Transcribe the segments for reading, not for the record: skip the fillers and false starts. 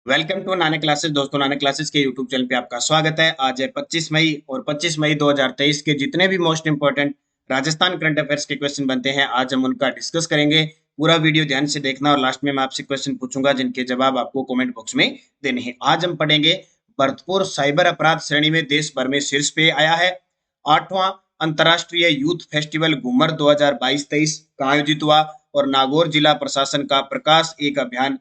Welcome to Nanak classes. दोस्तों, Nanak classes के YouTube channel पे आपका स्वागत है। आज है 25 मई और 25 मई 2023 के जितने भी most important Rajasthan current affairs के क्वेश्चन बनते हैं, आज हम उनका डिस्कस करेंगे। पूरा वीडियो ध्यान से देखना और लास्ट में मैं आपसे क्वेश्चन पूछूंगा जिनके जवाब आपको कमेंट बॉक्स में देने हैं। आज हम पढ़ेंगे भरतपुर साइबर अपराध श्रेणी में देश भर में शीर्ष पे आया है। 8वां अंतर्राष्ट्रीय यूथ फेस्टिवल घूमर 2022-23 का आयोजित हुआ और नागौर जिला प्रशासन का प्रकाश एक अभियान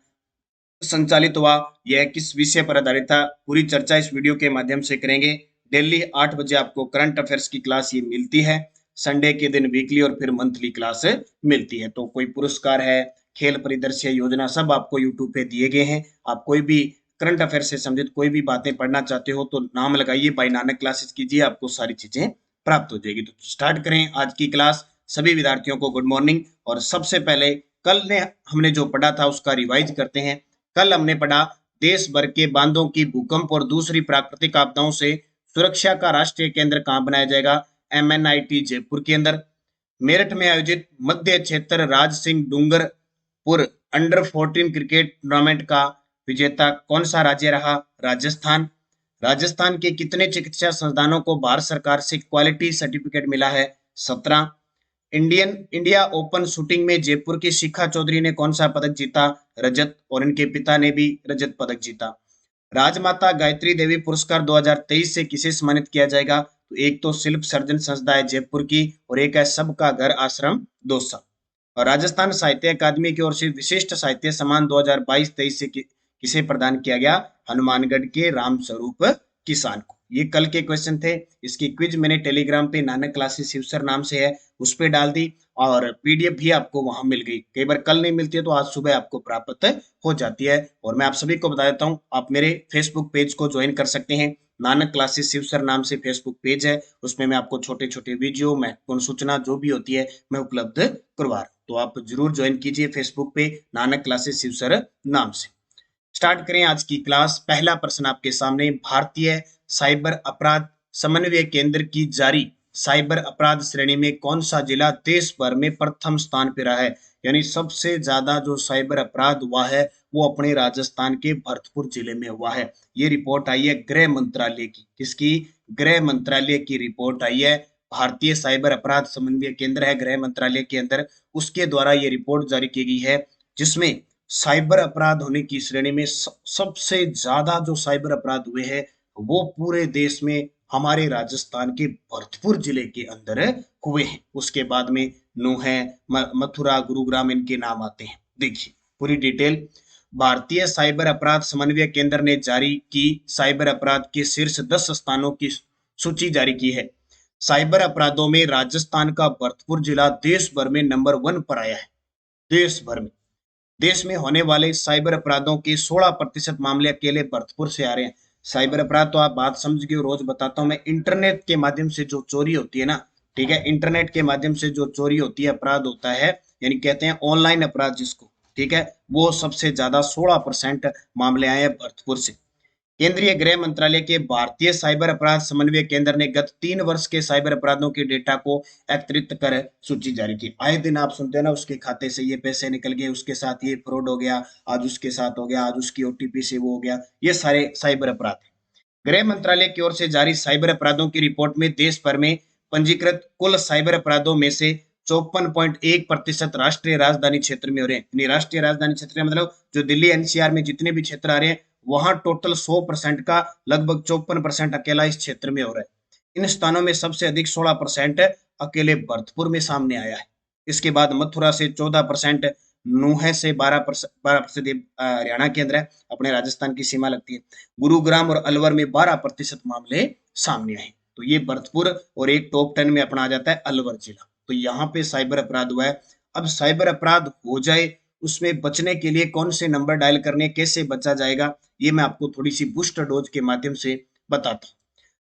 संचालित हुआ। यह किस विषय पर आधारित था, पूरी चर्चा इस वीडियो के माध्यम से करेंगे। डेली 8 बजे आपको करंट अफेयर्स की क्लास ये मिलती है। संडे के दिन वीकली और फिर मंथली क्लास मिलती है। तो कोई पुरस्कार है, खेल परिदृश्य योजना, सब आपको यूट्यूब पे दिए गए हैं। आप कोई भी करंट अफेयर से संबंधित कोई भी बातें पढ़ना चाहते हो तो नाम लगाइए, भाई नानक क्लासेस कीजिए, आपको सारी चीजें प्राप्त हो जाएगी। तो स्टार्ट करें आज की क्लास। सभी विद्यार्थियों को गुड मॉर्निंग। और सबसे पहले कल ने हमने जो पढ़ा था उसका रिवाइज करते हैं। कल हमने पढ़ा देश भर के बांधों की भूकंप और दूसरी प्राकृतिक आपदाओं से सुरक्षा का राष्ट्रीय केंद्र कहां बनाया जाएगा? MNIT जयपुर के अंदर। मेरठ में आयोजित मध्य क्षेत्र Raj Singh Dungarpur under 14 cricket tournament का विजेता कौन सा राज्य रहा? राजस्थान। राजस्थान के कितने चिकित्सा संस्थानों को भारत सरकार से क्वालिटी सर्टिफिकेट मिला है? 17। इंडिया ओपन शूटिंग में जयपुर की शिखा चौधरी ने कौन सा पदक जीता? रजत। और इनके पिता ने भी रजत पदक जीता। राजमाता गायत्री देवी पुरस्कार 2023 से किसे सम्मानित किया जाएगा? तो एक तो शिल्प सर्जन संस्था है जयपुर की और एक है सबका घर आश्रम दौसा। और राजस्थान साहित्य अकादमी की ओर से विशिष्ट साहित्य सम्मान 2022-23 से किसे प्रदान किया गया? हनुमानगढ़ के रामस्वरूप किसान को। ये कल के क्वेश्चन थे। इसकी क्विज मैंने टेलीग्राम पे नानक क्लासेस शिवसर नाम से है उस पे डाल दी और पीडीएफ भी आपको वहां मिल गई। कई बार कल नहीं मिलती है तो आज सुबह आपको प्राप्त हो जाती है। और मैं आप सभी को बता देता हूँ, आप मेरे फेसबुक पेज को ज्वाइन कर सकते हैं। नानक क्लासेस शिवसर नाम से फेसबुक पेज है, उसमें मैं आपको छोटे छोटे वीडियो, महत्वपूर्ण सूचना जो भी होती है मैं उपलब्ध करवा रहा हूँ। तो आप जरूर ज्वाइन कीजिए फेसबुक पे नानक क्लासेस शिवसर नाम से। स्टार्ट करें आज की क्लास। पहला प्रश्न आपके सामने, भारतीय साइबर अपराध समन्वय केंद्र की जारी साइबर अपराध श्रेणी में कौन सा जिला देश भर में प्रथम स्थान पर रहा है? यानी सबसे ज्यादा जो साइबर अपराध हुआ है वो अपने राजस्थान के भरतपुर जिले में हुआ है। ये रिपोर्ट आई है गृह मंत्रालय की। किसकी? गृह मंत्रालय की रिपोर्ट आई है। भारतीय साइबर अपराध समन्वय केंद्र है गृह मंत्रालय के अंदर, उसके द्वारा ये रिपोर्ट जारी की गई है जिसमें साइबर अपराध होने की श्रेणी में सबसे ज्यादा जो साइबर अपराध हुए हैं वो पूरे देश में हमारे राजस्थान के भरतपुर जिले के अंदर हुए हैं। उसके बाद में नूह, मथुरा, गुरुग्राम इनके नाम आते हैं। देखिए पूरी डिटेल। भारतीय साइबर अपराध समन्वय केंद्र ने जारी की साइबर अपराध के शीर्ष 10 स्थानों की सूची जारी की है। साइबर अपराधों में राजस्थान का भरतपुर जिला देश भर में नंबर 1 पर आया है। देश भर में देश में होने वाले साइबर अपराधों के 16% मामले अकेले भरतपुर से आ रहे हैं। साइबर अपराध तो आप बात समझ गए, रोज बताता हूं मैं। इंटरनेट के माध्यम से जो चोरी होती है ना, ठीक है, इंटरनेट के माध्यम से जो चोरी होती है, अपराध होता है, यानी कहते हैं ऑनलाइन अपराध जिसको, ठीक है, वो सबसे ज्यादा 16% मामले आए हैं भरतपुर से। केंद्रीय गृह मंत्रालय के भारतीय साइबर अपराध समन्वय केंद्र ने गत 3 वर्ष के साइबर अपराधों के डेटा को एकत्रित कर सूची जारी की। आए दिन आप सुनते हैं ना, उसके खाते से ये पैसे निकल गए, उसके साथ ये फ्रॉड हो गया, आज उसके साथ हो गया, आज उसकी ओटीपी से वो हो गया। ये सारे साइबर अपराध हैं। गृह मंत्रालय की ओर से जारी साइबर अपराधों की रिपोर्ट में देश भर में पंजीकृत कुल साइबर अपराधों में से 54.1% राष्ट्रीय राजधानी क्षेत्र में हो रहे हैं। राष्ट्रीय राजधानी क्षेत्र मतलब जो दिल्ली एनसीआर में जितने भी क्षेत्र आ रहे हैं वहां टोटल 100% का लगभग 54% अकेला इस क्षेत्र में हो रहा है। इन स्थानों में सबसे अधिक 16% अकेले भरतपुर में सामने आया है। इसके बाद मथुरा से 14%, नूह से 12% हरियाणा के अंदर है, अपने राजस्थान की सीमा लगती है। गुरुग्राम और अलवर में 12% मामले सामने आए। तो ये भरतपुर और एक टॉप 10 में अपना आ जाता है अलवर जिला। तो यहाँ पे साइबर अपराध हुआ है। अब साइबर अपराध हो जाए उसमें बचने के लिए कौन से नंबर डायल करने, कैसे बचा जाएगा, ये मैं आपको थोड़ी सी बूस्टर डोज के माध्यम से बताता हूँ।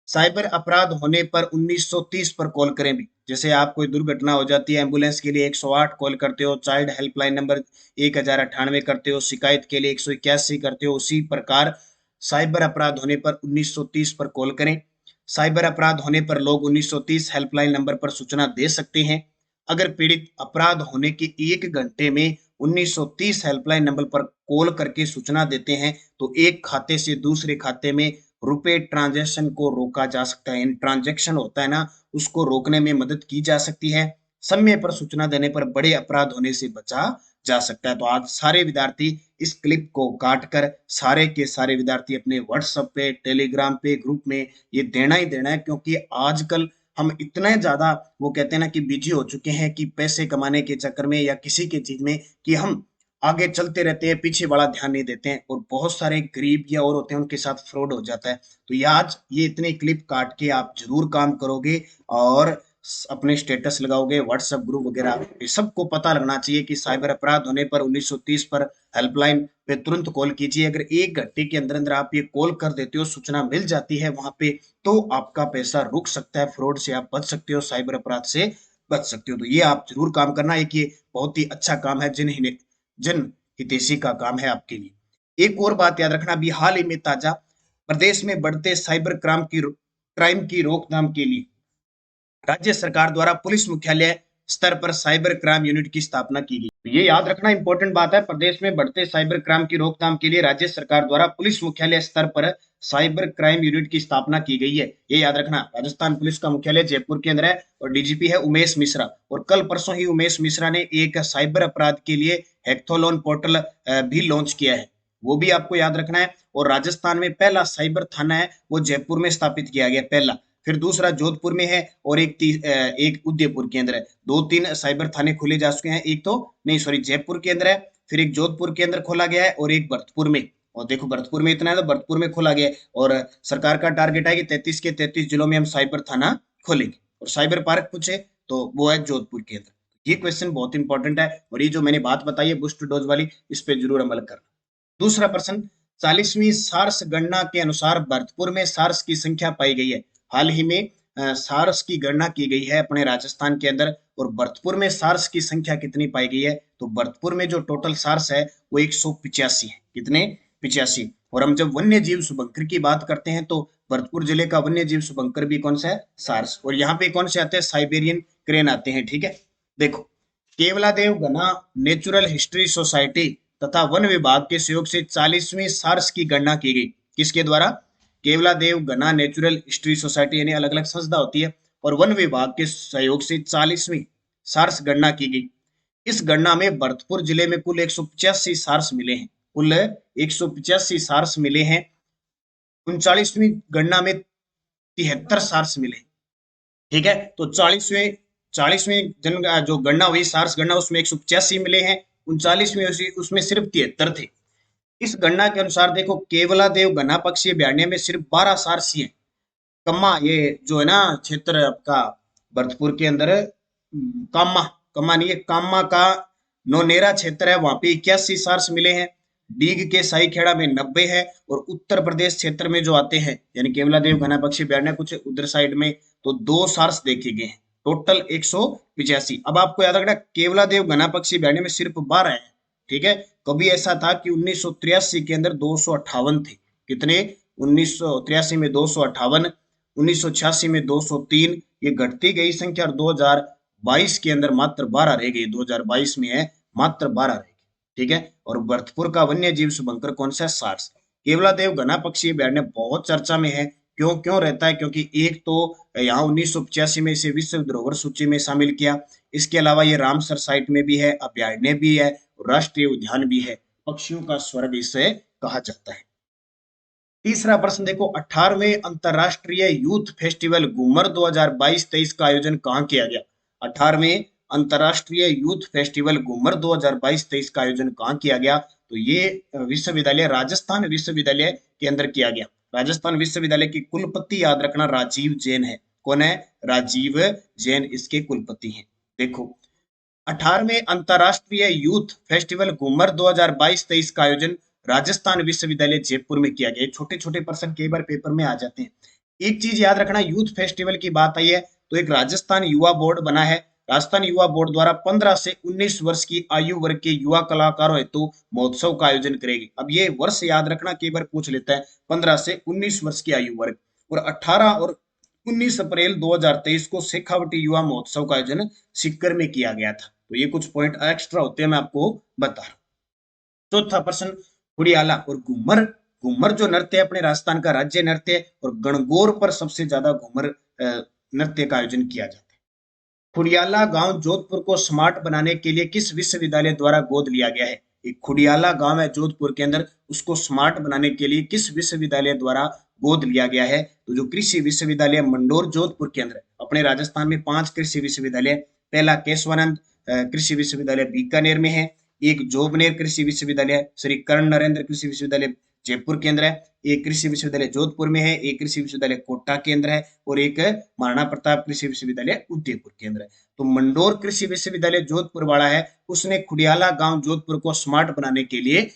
साइबर अपराध होने पर 1930 पर कॉल करें भी। जैसे आप कोई दुर्घटना हो जाती है, एम्बुलेंस के लिए 108 कॉल करते हो, चाइल्ड हेल्पलाइन नंबर 1098 करते हो, शिकायत के लिए 181 करते हो, उसी प्रकार साइबर अपराध होने पर 1930 पर कॉल करें। साइबर अपराध होने पर लोग 1930 हेल्पलाइन नंबर पर सूचना दे सकते हैं। अगर पीड़ित अपराध होने के 1 घंटे में 1930 हेल्पलाइन नंबर पर कॉल करके सूचना देते हैं तो एक खाते से दूसरे खाते में रुपए ट्रांजैक्शन को रोका जा सकता है। इन ट्रांजैक्शन होता है ना, उसको रोकने में मदद की जा सकती है। समय पर सूचना देने पर बड़े अपराध होने से बचा जा सकता है। तो आज सारे विद्यार्थी इस क्लिप को काट कर सारे के सारे विद्यार्थी अपने व्हाट्सएप पे, टेलीग्राम पे, ग्रुप में ये देना ही देना है, क्योंकि आजकल हम इतने ज्यादा वो कहते हैं ना कि बिजी हो चुके हैं कि पैसे कमाने के चक्कर में या किसी के चीज में, कि हम आगे चलते रहते हैं, पीछे वाला ध्यान नहीं देते हैं, और बहुत सारे गरीब या और होते हैं उनके साथ फ्रॉड हो जाता है। तो ये आज ये इतने क्लिप काट के आप जरूर काम करोगे और अपने स्टेटस लगाओगे, व्हाट्सएप ग्रुप वगैरह, ये सबको पता लगना चाहिए कि साइबर अपराध होने पर 1930 पर हेल्पलाइन पे तुरंत कॉल कीजिए। अगर 1 घंटे के अंदर अंदर आप ये कॉल कर देते हो, सूचना मिल जाती है वहां पे, तो आपका पैसा रुक सकता है, फ्रॉड से आप बच सकते हो, साइबर अपराध से बच सकते हो। तो ये आप जरूर काम करना है कि ये बहुत ही अच्छा काम है, जन हितैषी का काम है आपके लिए। एक और बात याद रखना, अभी हाल ही में ताजा प्रदेश में बढ़ते साइबर क्राइम की रोकथाम के लिए राज्य सरकार द्वारा पुलिस मुख्यालय स्तर पर साइबर क्राइम यूनिट की स्थापना की गई। तो ये याद रखना इंपॉर्टेंट बात है, प्रदेश में बढ़ते साइबर क्राइम की रोकथाम के लिए राज्य सरकार द्वारा पुलिस मुख्यालय स्तर पर साइबर क्राइम यूनिट की स्थापना की गई है। ये याद रखना, राजस्थान पुलिस का मुख्यालय जयपुर के अंदर है और डीजीपी है उमेश मिश्रा। और कल परसों ही उमेश मिश्रा ने एक साइबर अपराध के लिए हैक्थोलॉन पोर्टल भी लॉन्च किया है, वो भी आपको याद रखना है। और राजस्थान में पहला साइबर थाना है वो जयपुर में स्थापित किया गया, पहला। फिर दूसरा जोधपुर में है और एक उदयपुर के अंदर है। 2-3 साइबर थाने खोले जा चुके हैं, एक तो नहीं सॉरी जयपुर के अंदर है, फिर एक जोधपुर के अंदर खोला गया है और एक भरतपुर में। और देखो भरतपुर में इतना है तो भरतपुर में खोला गया है, और सरकार का टारगेट है कि 33 के 33 जिलों में हम साइबर थाना खोलेंगे। और साइबर पार्क पूछे तो वो है जोधपुर के अंदर। ये क्वेश्चन बहुत इंपॉर्टेंट है, और ये जो मैंने बात बताई है बूस्ट डोज वाली, इस पे जरूर अमल करना। दूसरा प्रश्न, 40वीं सार्स गणना के अनुसार भरतपुर में सार्स की संख्या पाई गई है। हाल ही में सार्स की गणना की गई है अपने राजस्थान के अंदर, और भरतपुर में सार्स की संख्या कितनी पाई गई है? तो भरतपुर में जो टोटल सार्स है वो 185 है। कितने? 85। और हम जब वन्य जीव शुभंकर की बात करते हैं तो भरतपुर जिले का वन्य जीव शुभंकर भी कौन सा है? सार्स। और यहाँ पे कौन से आते हैं? साइबेरियन क्रेन आते हैं। ठीक है, देखो, केवलादेव घना नेचुरल हिस्ट्री सोसाइटी तथा वन विभाग के सहयोग से 40वीं सार्स की गणना की गई। किसके द्वारा? केवलादेव घना नेचुरल हिस्ट्री सोसाइटी, यानी अलग अलग संस्था होती है, और वन विभाग के सहयोग से 40वीं सार्स गणना की गई। इस गणना में भरतपुर जिले में कुल 185 सार्स मिले हैं, कुल 185 सार्स मिले हैं। 39वीं गणना में 73 सार्स मिले। ठीक है, तो 40वीं जन जो गणना हुई, सार्स गणना, उसमें 185 मिले हैं। 39वीं उसमें सिर्फ 73 थे। इस गणना के अनुसार देखो, केवलादेव घना पक्षी अभ्यारण्य में सिर्फ 12 सारसी हैं। कम्मा, ये जो है ना क्षेत्र आपका भरतपुर के अंदर, कामा कम्मा नहीं है, कामा का नोनेरा क्षेत्र है, वहां पे 81 सार्स मिले हैं। डीग के साई खेड़ा में 90 है, और उत्तर प्रदेश क्षेत्र में जो आते हैं, यानी केवलादेव घना पक्षी अभ्यारण्य कुछ उधर साइड में, तो 2 सार्स देखे गए हैं, टोटल 185। अब आपको याद रखना, केवलादेव घना पक्षी अभ्यारण्य में सिर्फ 12 है। ठीक है, कभी ऐसा था कि 1983 के अंदर 258 थे। कितने? 1983 में 258, 1986 में 203, ये घटती गई संख्या, और 2022 के अंदर मात्र 12 रह गई। 2022 में है मात्र 12 रह गई। ठीक है, और भरतपुर का वन्य जीव शुभंकर कौन सा है? सार्स। केवलादेव घना पक्षी अभ्यारण्य बहुत चर्चा में है, क्यों क्यों रहता है? क्योंकि एक तो यहाँ 1985 में इसे विश्व धरोहर सूची में शामिल किया, इसके अलावा ये रामसर साइट में भी है, अभ्यारण्य भी है, राष्ट्रीय उद्यान भी है, पक्षियों का स्वर्ग इसे कहा जाता है। तीसरा प्रश्न देखो, 18वें अंतरराष्ट्रीय यूथ फेस्टिवल घूमर 2022-23 का आयोजन कहाँ किया गया? 18वें अंतरराष्ट्रीय यूथ फेस्टिवल घूमर 2022-23 का आयोजन कहाँ किया गया? तो ये विश्वविद्यालय, राजस्थान विश्वविद्यालय के अंदर किया गया। राजस्थान विश्वविद्यालय की कुलपति याद रखना राजीव जैन है। कौन है? राजीव जैन इसके कुलपति हैं। देखो, 18वें अंतरराष्ट्रीय यूथ फेस्टिवल घूमर 2022-23 का आयोजन राजस्थान विश्वविद्यालय जयपुर में किया गया। छोटे छोटे प्रश्न कई बार पेपर में आ जाते हैं। एक चीज याद रखना, यूथ फेस्टिवल की बात आई है तो एक राजस्थान युवा बोर्ड बना है। राजस्थान युवा बोर्ड द्वारा 15 से 19 वर्ष की आयु वर्ग के युवा कलाकारों हेतु महोत्सव का आयोजन करेगी। अब ये वर्ष याद रखना, कई बार पूछ लेता है, 15 से 19 वर्ष की आयु वर्ग। और 18 और 19 अप्रैल 2023 को शेखावटी युवा महोत्सव का आयोजन सीकर में किया गया था। तो ये कुछ पॉइंट एक्स्ट्रा होते हैं, मैं आपको बता रहा हूँ। चौथा प्रश्न, खुड़ियाला और घूमर। घूमर जो नृत्य है अपने राजस्थान का राज्य नृत्य है, और गणगौर पर सबसे ज्यादा घूमर नृत्य का आयोजन किया जाता है। खुड़ियाला गांव जोधपुर को स्मार्ट बनाने के लिए किस विश्वविद्यालय द्वारा गोद लिया गया है? एक खुड़ियाला गांव है जोधपुर के अंदर, उसको स्मार्ट बनाने के लिए किस विश्वविद्यालय द्वारा गोद लिया गया है? तो जो कृषि विश्वविद्यालय मंडोर जोधपुर के अंदर, अपने राजस्थान में 5 कृषि विश्वविद्यालय, पहला केशवानंद कृषि विश्वविद्यालय बीकानेर में है, एक जोबनेर कृषि विश्वविद्यालय, श्री कर्ण नरेंद्र कृषि विश्वविद्यालय जयपुर के अंदर है, एक कृषि विश्वविद्यालय जोधपुर में है, एक कृषि विश्वविद्यालय कोटा के अंदर है, और एक महाराणा प्रताप कृषि विश्वविद्यालय उदयपुर के अंदर है। तो मंडोर कृषि विश्वविद्यालय जोधपुर वाला है, उसने खुड़ियाला गांव जोधपुर को स्मार्ट बनाने के लिए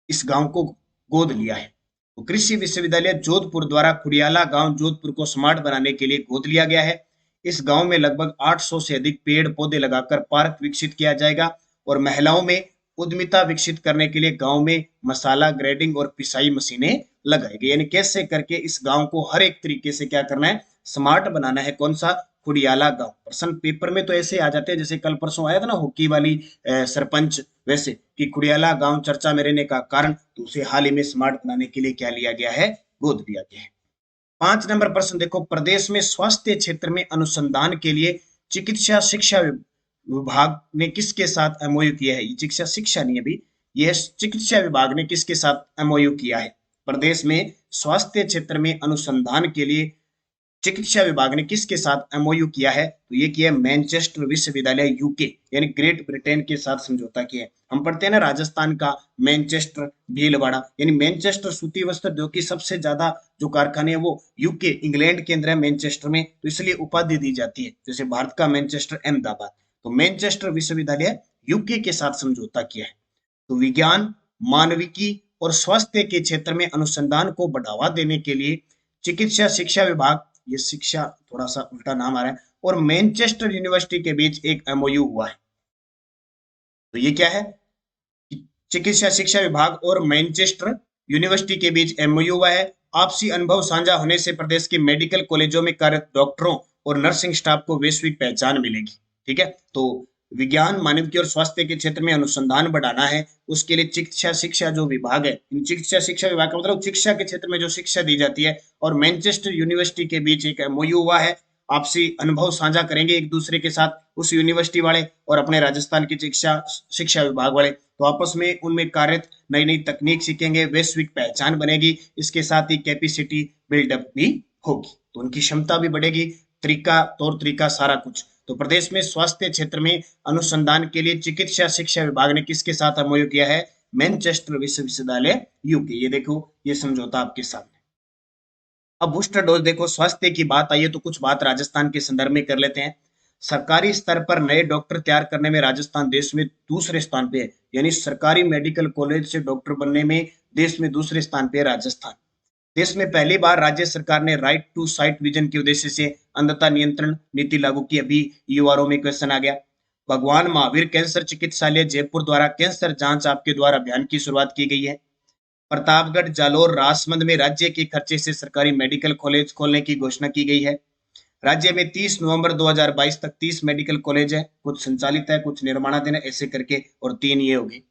इस गांव को गोद लिया है। तो कृषि विश्वविद्यालय जोधपुर द्वारा खुड़ियाला गांव जोधपुर को स्मार्ट बनाने के लिए गोद लिया गया है। इस गांव में लगभग 800 से अधिक पेड़ पौधे लगाकर पार्क विकसित किया जाएगा, और महिलाओं में उद्यमिता विकसित करने के लिए गांव में मसाला ग्रेडिंग और पिसाई मशीनें लगाई गई। यानी कैसे करके इस गांव को हर एक तरीके से क्या करना है, स्मार्ट बनाना है। कौन सा? खुड़ियाला गांव। प्रश्न पेपर में तो ऐसे आ जाते हैं, जैसे कल परसों आया था ना हॉकी वाली सरपंच, वैसे कि खुड़ियाला गांव चर्चा में रहने का कारण, तो उसे हाल ही में स्मार्ट बनाने के लिए क्या लिया गया है? गोद लिया गया है। 5 नंबर प्रश्न देखो, प्रदेश में स्वास्थ्य क्षेत्र में अनुसंधान के लिए चिकित्सा शिक्षा विभाग ने किसके साथ एमओयू किया है? ये चिकित्सा शिक्षा नहीं अभी, यह चिकित्सा विभाग ने किसके साथ एमओयू किया है? प्रदेश में स्वास्थ्य क्षेत्र में अनुसंधान के लिए चिकित्सा विभाग ने किसके साथ एमओयू किया है? तो ये किया है मैनचेस्टर विश्वविद्यालय यूके, यानी ग्रेट ब्रिटेन के साथ समझौता किया है। हम पढ़ते हैं ना राजस्थान का मैनचेस्टर भीलवाड़ा, यानी मैनचेस्टर सूती वस्त्र जो कि सबसे ज्यादा जो कारखाने हैं वो यूके इंग्लैंड के अंदर है मैनचेस्टर में, तो इसलिए उपाधि दी जाती है, जैसे भारत का मैनचेस्टर अहमदाबाद। तो मैनचेस्टर विश्वविद्यालय यूके के साथ समझौता किया है। तो विज्ञान, मानविकी और स्वास्थ्य के क्षेत्र में अनुसंधान को बढ़ावा देने के लिए चिकित्सा शिक्षा विभाग, ये शिक्षा थोड़ा सा उल्टा नाम आ रहा है, और मैनचेस्टर यूनिवर्सिटी के बीच एक एमओयू हुआ है। तो ये क्या है? चिकित्सा शिक्षा विभाग और मैनचेस्टर यूनिवर्सिटी के बीच एमओयू हुआ है। आपसी अनुभव साझा होने से प्रदेश के मेडिकल कॉलेजों में कार्यरत डॉक्टरों और नर्सिंग स्टाफ को वैश्विक पहचान मिलेगी। ठीक है, तो विज्ञान, मानविकी और स्वास्थ्य के क्षेत्र में अनुसंधान बढ़ाना है, उसके लिए चिकित्सा शिक्षा जो विभाग है, इन चिकित्सा शिक्षा विभाग का मतलब शिक्षा के क्षेत्र में जो शिक्षा दी जाती है, और मैनचेस्टर यूनिवर्सिटी के बीच एक एमओयू हुआ है। आपसी अनुभव साझा करेंगे एक दूसरे के साथ, उस यूनिवर्सिटी वाले और अपने राजस्थान की शिक्षा शिक्षा विभाग वाले, तो आपस में उनमें कार्यरत नई नई तकनीक सीखेंगे, वैश्विक पहचान बनेगी, इसके साथ ही कैपेसिटी बिल्डअप भी होगी, तो उनकी क्षमता भी बढ़ेगी, तरीका, तौर तरीका, सारा कुछ। तो प्रदेश में स्वास्थ्य क्षेत्र में अनुसंधान के लिए चिकित्सा शिक्षा विभाग ने किसके साथ एमओयू किया है? मैनचेस्टर विश्वविद्यालय यूके। ये देखो, ये समझौता आपके सामने। अब बूस्टर डोज देखो, स्वास्थ्य की बात आई है तो कुछ बात राजस्थान के संदर्भ में कर लेते हैं। सरकारी स्तर पर नए डॉक्टर तैयार करने में राजस्थान देश में दूसरे स्थान पे है, यानी सरकारी मेडिकल कॉलेज से डॉक्टर बनने में देश में दूसरे स्थान पे है राजस्थान। देश में पहली बार राज्य सरकार ने राइट टू साइट विजन के उद्देश्य से अंधता नियंत्रण नीति लागू की। अभी युवाओं में क्वेश्चन आ गया। भगवान महावीर कैंसर चिकित्सालय जयपुर द्वारा कैंसर जांच आपके द्वारा अभियान की शुरुआत की गई है। प्रतापगढ़, जालोर, राजसमंद में राज्य के खर्चे से सरकारी मेडिकल कॉलेज खोलने की घोषणा की गई है। राज्य में 30 नवंबर 2022 तक 30 मेडिकल कॉलेज है, कुछ संचालित है, कुछ निर्माणाधीन है, ऐसे करके, और 3 ये होगी।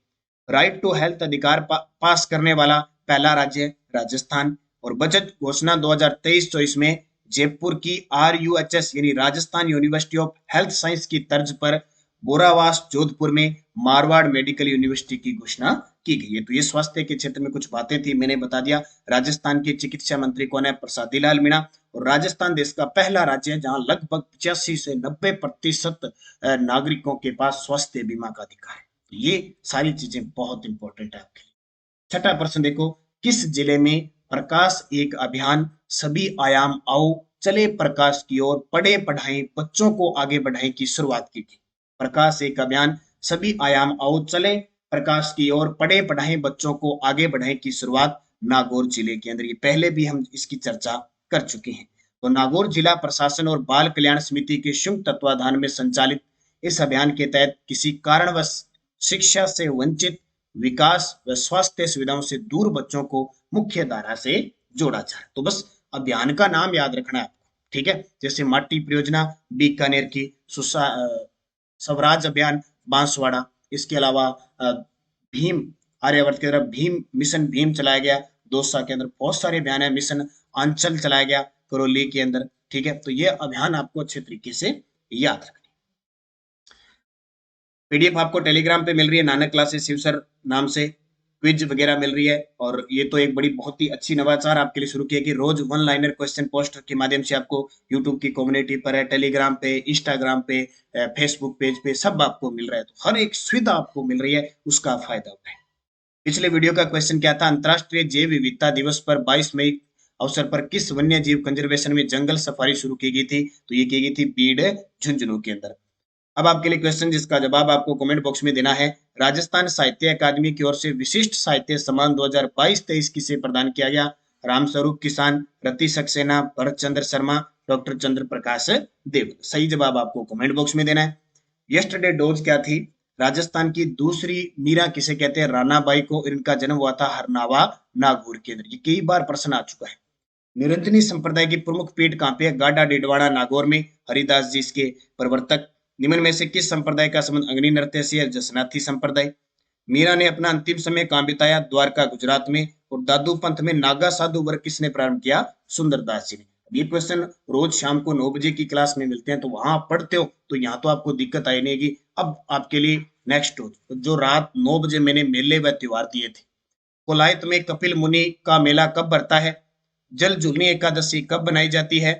राइट टू हेल्थ अधिकार पास करने वाला पहला राज्य है राजस्थान। और बजट घोषणा 2023-24 में जयपुर की RUHS यानी Rajasthan university of health science की तर्ज पर बोरावास जोधपुर में मारवाड़ मेडिकल यूनिवर्सिटी की घोषणा की गई है। तो ये स्वास्थ्य के क्षेत्र में कुछ बातें थी, मैंने बता दिया। राजस्थान के चिकित्सा मंत्री कौन है? प्रसादी लाल मीणा। और राजस्थान देश का पहला राज्य है जहां लगभग 85 से 90% नागरिकों के पास स्वास्थ्य बीमा का अधिकार है। तो ये सारी चीजें बहुत इंपॉर्टेंट है आपके लिए। छठा प्रश्न देखो, किस जिले में प्रकाश एक अभियान सभी आयाम आओ चले प्रकाश की ओर पढ़े पढ़ाएं बच्चों को आगे बढ़ाएं की शुरुआत की थी? प्रकाश एक अभियान सभी आयाम आओ चले प्रकाश की ओर पढ़े पढ़ाएं बच्चों को आगे बढ़ाएं की शुरुआत नागौर जिले के अंदर। ये पहले भी हम इसकी चर्चा कर चुके हैं। तो नागौर जिला प्रशासन और बाल कल्याण समिति के संयुक्त तत्वाधान में संचालित इस अभियान के तहत किसी कारणवश शिक्षा से वंचित, विकास व स्वास्थ्य सुविधाओं से दूर बच्चों को मुख्य धारा से जोड़ा जाए। तो बस अभियान का नाम याद रखना है आपको, ठीक है? जैसे माटी परियोजना बीकानेर की, स्वराज अभियान बांसवाड़ा, इसके अलावा भीम आर्यभट्ट की तरफ भीम मिशन भीम चलाया गया, दौसा के अंदर बहुत सारे अभियान है, मिशन आंचल चलाया गया करौली के अंदर। ठीक है, तो ये अभियान आपको अच्छे तरीके से याद रखना। पीडीएफ आपको टेलीग्राम पे मिल रही है, नानक क्लासेस शिव सर नाम से, क्विज वगैरह मिल रही है। और ये तो एक बड़ी बहुत ही अच्छी नवाचार आपके लिए शुरू किया कि रोज वन लाइनर क्वेश्चन पोस्ट के माध्यम से आपको यूट्यूब की कम्युनिटी पर है, टेलीग्राम पे, इंस्टाग्राम पे, फेसबुक पेज पे सब आपको मिल रहा है। तो हर एक सुविधा आपको मिल रही है, उसका आप फायदा उठाएं। पिछले वीडियो का क्वेश्चन क्या था, अंतरराष्ट्रीय जैव विविधता दिवस पर 22 मई अवसर पर किस वन्य जीव कंजर्वेशन में जंगल सफारी शुरू की गई थी? तो ये की गई थी बीड झुंझुनू के अंदर। अब आपके लिए क्वेश्चन जिसका जवाब आपको कमेंट बॉक्स में देना है। राजस्थान साहित्य अकादमी की ओर से विशिष्ट साहित्य सम्मान 2022-23 किसे प्रदान किया गया? रामस्वरूप किसान, रति सक्सेना, भरत चंद्र शर्मा, डॉक्टर चंद्र प्रकाश देव। सही जवाब आपको कमेंट बॉक्स में देना है। यस्टरडे डोज क्या थी? राजस्थान की दूसरी मीरा किसे कहते हैं? रानाबाई को। इनका जन्म हुआ था हरनावा नागौर के अंदर। ये कई बार प्रश्न आ चुका है। निरंजनी संप्रदाय की प्रमुख पीठ कहाँ पे है? गाडा डिडवाड़ा नागौर में, हरिदास जी इसके प्रवर्तक। निम्न में से किस संप्रदाय का संबंध अग्नि नृत्य से है? जसनाथी संप्रदाय। मीरा ने अपना अंतिम समय कहाँ बिताया? द्वारका गुजरात में। और दादू पंथ में नागा साधु वर्ग किसने प्रारंभ किया? सुंदरदास जी ने। ये क्वेश्चन रोज शाम को 9 बजे की क्लास में मिलते हैं, तो वहां आप पढ़ते हो तो यहाँ तो आपको दिक्कत आई नहीं। अब आपके लिए नेक्स्ट रोज जो रात 9 बजे मैंने मेले व त्योहार दिए थे। कोलायत में कपिल मुनि का मेला कब बढ़ता है? जल झूलनी एकादशी कब बनाई जाती है?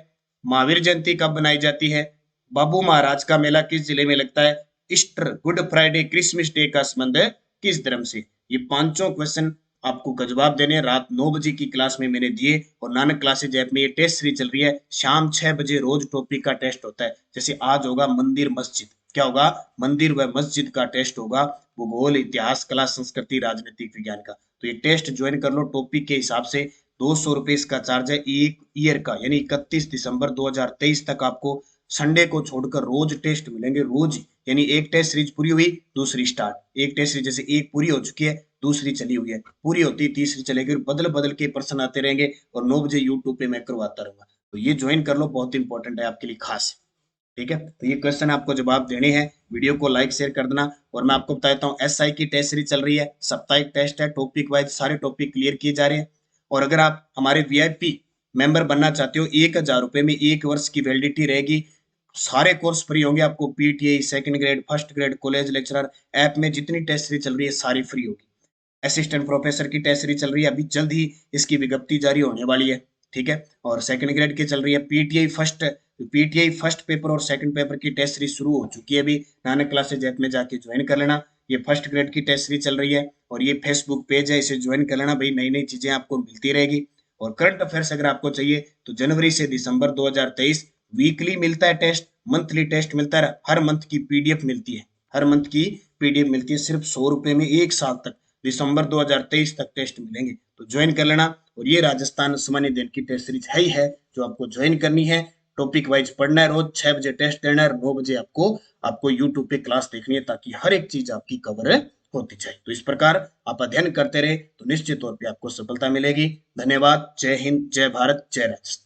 महावीर जयंती कब बनाई जाती है? बाबू महाराज का मेला किस जिले में लगता है? Easter, good Friday, Christmas day का संबंध किस धर्म से? ये पांचों क्वेश्चन आपको का जवाब देने रात 9 बजे की क्लास में मैंने दिए। और नानक क्लासेज ऐप में ये टेस्ट सीरीज चल रही है। शाम 6 बजे रोज टॉपिक का टेस्ट होता है। जैसे आज होगा मंदिर मस्जिद, क्या होगा? मंदिर व मस्जिद का टेस्ट होगा। भूगोल, इतिहास, कला, संस्कृति, राजनीतिक विज्ञान का। तो ये टेस्ट ज्वाइन कर लो टॉपिक के हिसाब से। 200 रुपए इसका चार्ज है एक ईयर का, यानी 31 दिसंबर 2023 तक आपको संडे को छोड़कर रोज टेस्ट मिलेंगे, रोज। यानी एक टेस्ट सीरीज पूरी हुई, दूसरी स्टार्ट। एक टेस्ट सीरीज जैसे एक पूरी हो चुकी है, दूसरी चली हुई है, पूरी होती तीसरी चलेगी। बदल बदल के प्रश्न आते रहेंगे और 9 बजे यूट्यूब पे मैं करवाता रहूंगा। तो ये ज्वाइन कर लो, बहुत इंपॉर्टेंट है आपके लिए खास। ठीक है, तो ये क्वेश्चन आपको जवाब देने हैं। वीडियो को लाइक शेयर कर देना। और मैं आपको बताता हूँ एसआई की टेस्ट सीरीज चल रही है, साप्ताहिक टेस्ट है, टॉपिक वाइज सारे टॉपिक क्लियर किए जा रहे हैं। और अगर आप हमारे वीआईपी मेंबर बनना चाहते हो, 1000 रुपए में 1 वर्ष की वैलिडिटी रहेगी। सारे कोर्स फ्री होंगे आपको, PTI, second grade, first grade, college lecturer, app में जितनी टेस्ट सीरीज चल रही है सारी फ्री होगी। असिस्टेंट प्रोफेसर की टेस्ट सीरीज चल रही है, अभी जल्द ही इसकी विज्ञप्ति जारी होने वाली है। ठीक है, और सेकंड ग्रेड की चल रही है। पीटीआई फर्स्ट पेपर और सेकंड पेपर की टेस्ट सीरीज शुरू हो चुकी है अभी। नानक क्लासेज ऐप में जाके ज्वाइन कर लेना। ये फर्स्ट ग्रेड की टेस्ट सीरीज चल रही है और ये फेसबुक पेज है, इसे ज्वाइन कर लेना भाई, नई नई चीजें आपको मिलती रहेगी। और करंट अफेयर्स अगर आपको चाहिए तो जनवरी से दिसंबर 2023 वीकली मिलता है टेस्ट, मंथली टेस्ट मिलता है, हर मंथ की पीडीएफ मिलती है। हर मंथ की पीडीएफ मिलती है सिर्फ 100 रुपए में, 1 साल तक, दिसंबर 2023 तक टेस्ट मिलेंगे। तो ज्वाइन कर लेना। और ये राजस्थान सामान्य अध्ययन की टेस्ट सीरीज है ही है जो आपको ज्वाइन करनी है। टॉपिक वाइज पढ़ना है, रोज 6 बजे टेस्ट देना है, 9 बजे आपको यूट्यूब पे क्लास देखनी है, ताकि हर एक चीज आपकी कवर होती जाए। तो इस प्रकार आप अध्ययन करते रहे तो निश्चित तौर पे आपको सफलता मिलेगी। धन्यवाद। जय हिंद, जय भारत, जय राजस्थान।